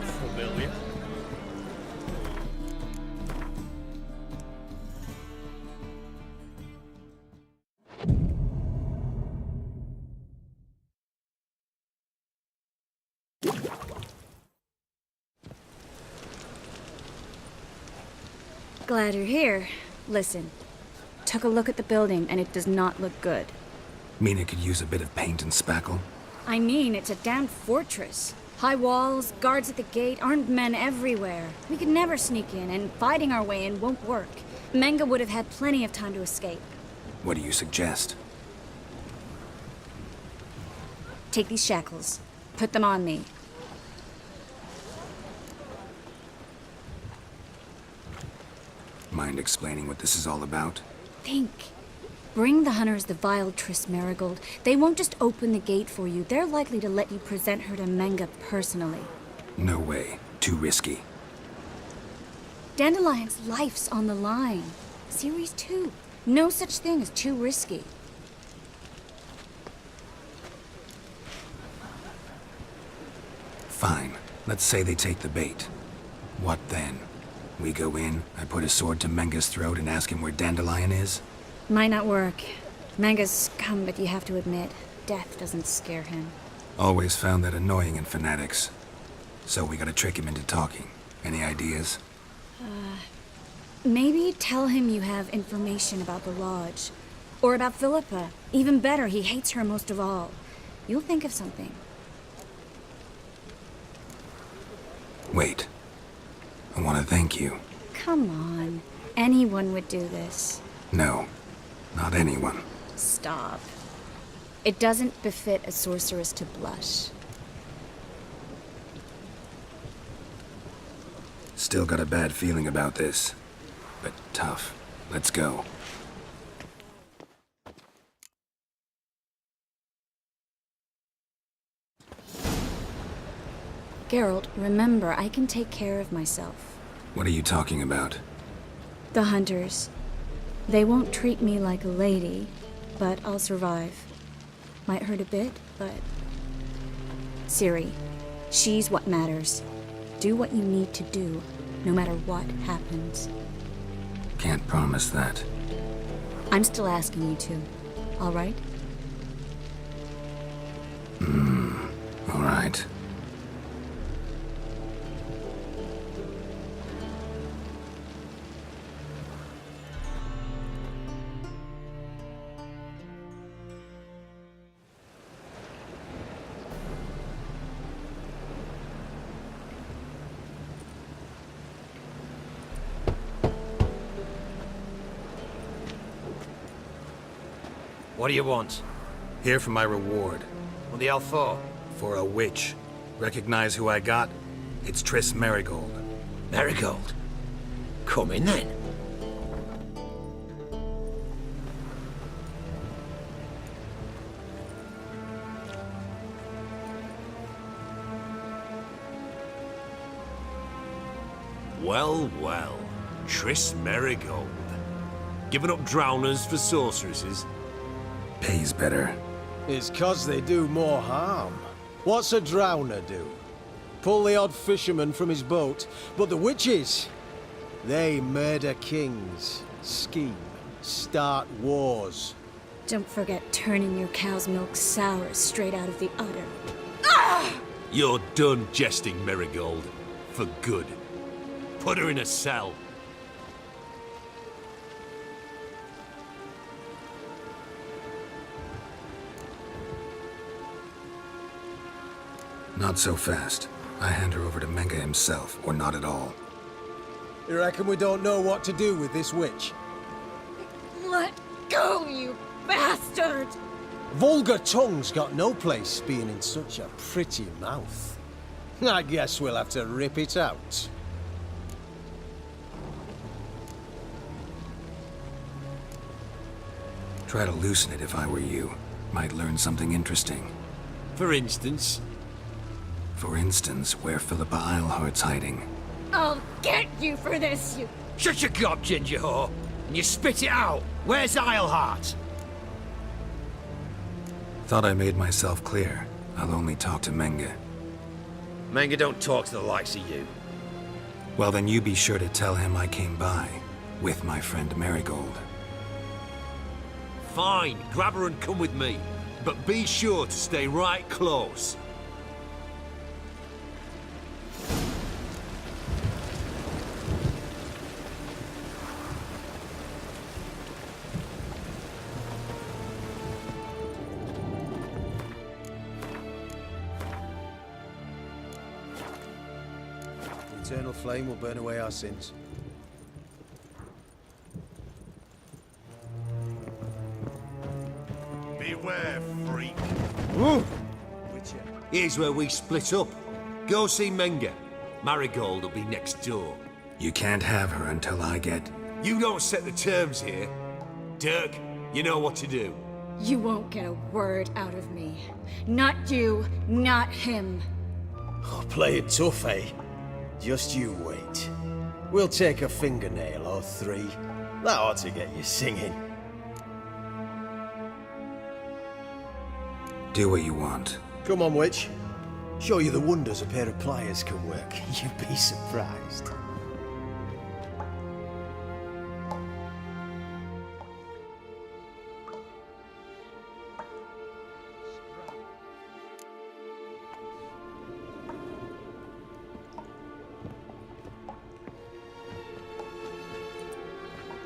familiar. Glad you're here. Listen, took a look at the building and it does not look good. Mean it could use a bit of paint and spackle? I mean, it's a damn fortress. High walls, guards at the gate, armed men everywhere. We could never sneak in, and fighting our way in won't work. Menge would have had plenty of time to escape. What do you suggest? Take these shackles. Put them on me. Mind explaining what this is all about? Think. Bring the hunters the vile Triss Merigold. They won't just open the gate for you. They're likely to let you present her to Menge personally. No way. Too risky. Dandelion's life's on the line. Series 2. No such thing as too risky. Fine. Let's say they take the bait. What then? We go in, I put a sword to Menge's throat and ask him where Dandelion is? Might not work. Menge's scum, but you have to admit, death doesn't scare him. Always found that annoying in fanatics. So we gotta trick him into talking. Any ideas? Maybe tell him you have information about the Lodge. Or about Philippa. Even better, he hates her most of all. You'll think of something. Wait. I want to thank you. Come on. Anyone would do this. No. Not anyone. Stop. It doesn't befit a sorceress to blush. Still got a bad feeling about this. But tough. Let's go. Geralt, remember, I can take care of myself. What are you talking about? The hunters. They won't treat me like a lady, but I'll survive. Might hurt a bit, but... Ciri, she's what matters. Do what you need to do, no matter what happens. Can't promise that. I'm still asking you to, all right? All right. What do you want? Here for my reward. What the hell for? For a witch. Recognize who I got? It's Triss Merigold. Merigold? Come in then. Well, well. Triss Merigold. Giving up drowners for sorceresses? Pays better. It's 'cause they do more harm. What's a drowner do? Pull the odd fisherman from his boat, but the witches, they murder kings, scheme, start wars. Don't forget turning your cow's milk sour straight out of the udder. You're done jesting, Merigold. For good. Put her in a cell. Not so fast. I hand her over to Menge himself, or not at all. You reckon we don't know what to do with this witch? Let go, you bastard! Vulgar tongue's got no place being in such a pretty mouth. I guess we'll have to rip it out. Try to loosen it if I were you. Might learn something interesting. For instance, For instance, where Philippa Eilhart's hiding. I'll get you for this, you... Shut your gob, ginger whore, and you spit it out. Where's Eilhart? Thought I made myself clear. I'll only talk to Menge. Manga don't talk to the likes of you. Well, then you be sure to tell him I came by, with my friend Marigold. Fine, grab her and come with me. But be sure to stay right close. The eternal flame will burn away our sins. Beware, freak. Woo! Here's where we split up. Go see Menga. Marigold will be next door. You can't have her until I get... You don't set the terms here. Dirk, you know what to do. You won't get a word out of me. Not you, not him. Oh, play it tough, eh? Just you wait. We'll take a fingernail or three. That ought to get you singing. Do what you want. Come on, witch. Show you the wonders a pair of pliers can work. You'd be surprised.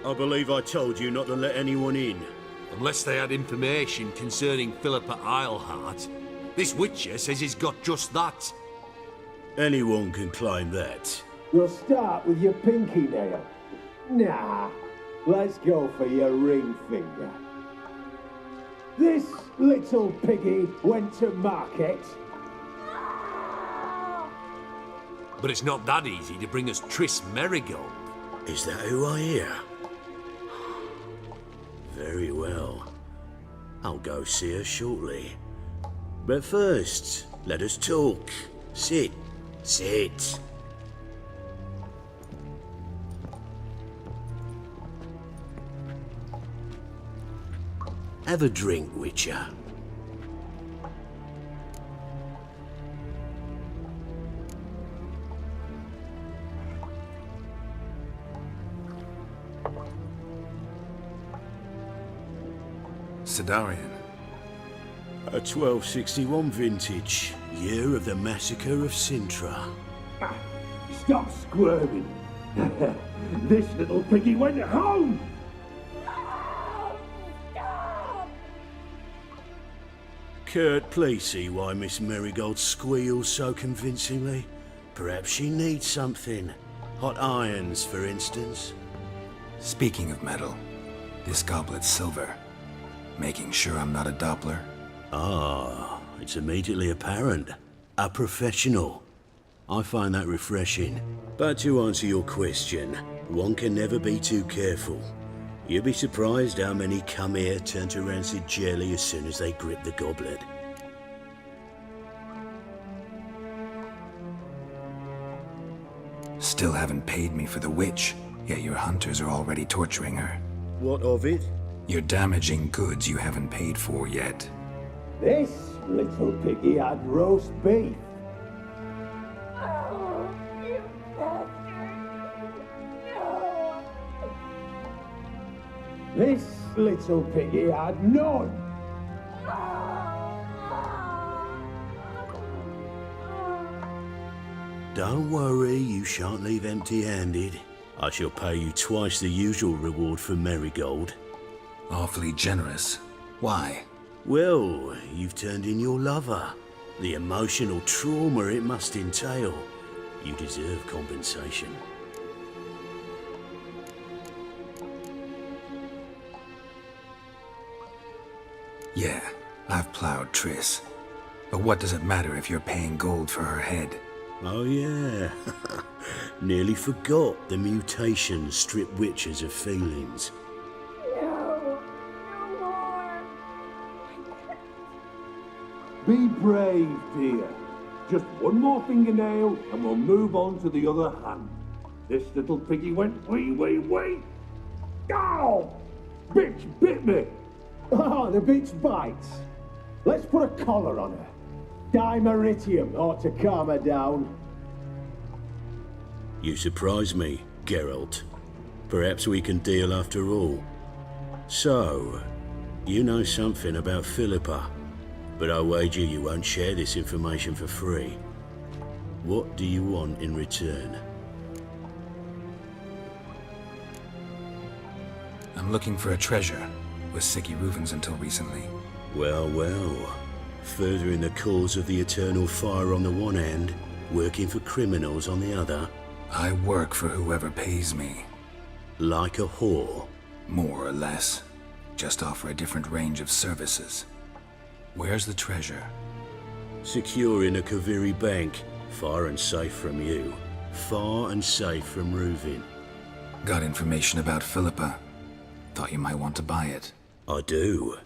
I believe I told you not to let anyone in. Unless they had information concerning Philippa Eilhart. This Witcher says he's got just that. Anyone can claim that. We'll start with your pinky nail. Nah, let's go for your ring finger. This little piggy went to market. But it's not that easy to bring us Triss Merigold. Is that who I hear? Very well. I'll go see her shortly. But first, let us talk. Sit. Sit. Have a drink, Witcher. Sidarian. A 1261 vintage, year of the massacre of Sintra. Stop squirming. This little piggy went home. Kurt, please see why Miss Merigold squeals so convincingly. Perhaps she needs something. Hot irons, for instance. Speaking of metal, this goblet's silver. Making sure I'm not a Doppler. Ah, it's immediately apparent. A professional. I find that refreshing. But to answer your question, one can never be too careful. You'd be surprised how many come here turn to rancid jelly as soon as they grip the goblet. Still haven't paid me for the witch, yet your hunters are already torturing her. What of it? You're damaging goods you haven't paid for yet. This little piggy had roast beef. This little piggy had none. Don't worry, you shan't leave empty-handed. I shall pay you twice the usual reward for Merigold. Awfully generous. Why? Well, you've turned in your lover. The emotional trauma it must entail. You deserve compensation. Yeah, I've plowed Triss. But what does it matter if you're paying gold for her head? Oh yeah. Nearly forgot the mutations strip witches of feelings. Be brave, dear. Just one more fingernail and we'll move on to the other hand. This little piggy went wee. Ow! Bitch bit me! Oh, the bitch bites. Let's put a collar on her. Dimeritium ought to calm her down. You surprise me, Geralt. Perhaps we can deal after all. So, you know something about Philippa, but I wager you won't share this information for free. What do you want in return? I'm looking for a treasure. Was Sicky Reuven's until recently. Well, well. Furthering the cause of the Eternal Fire on the one hand, working for criminals on the other. I work for whoever pays me. Like a whore. More or less. Just offer a different range of services. Where's the treasure? Secure in a Kaviri bank. Far and safe from you. Far and safe from Reuven. Got information about Philippa. Thought you might want to buy it. I do.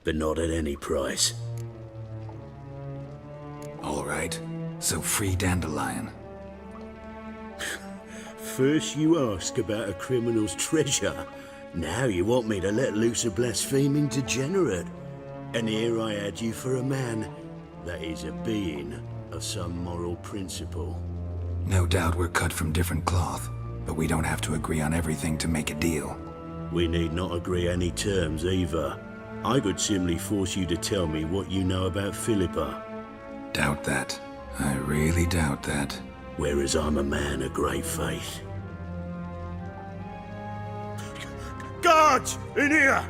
But not at any price. All right. So free Dandelion. First you ask about a criminal's treasure. Now you want me to let loose a blaspheming degenerate. And here I had you for a man. That is a being of some moral principle. No doubt we're cut from different cloth, but we don't have to agree on everything to make a deal. We need not agree any terms either. I could simply force you to tell me what you know about Philippa. Doubt that. I really doubt that. Whereas I'm a man of great faith. Guards! In here!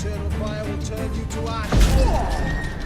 Eternal fire will turn you to ash.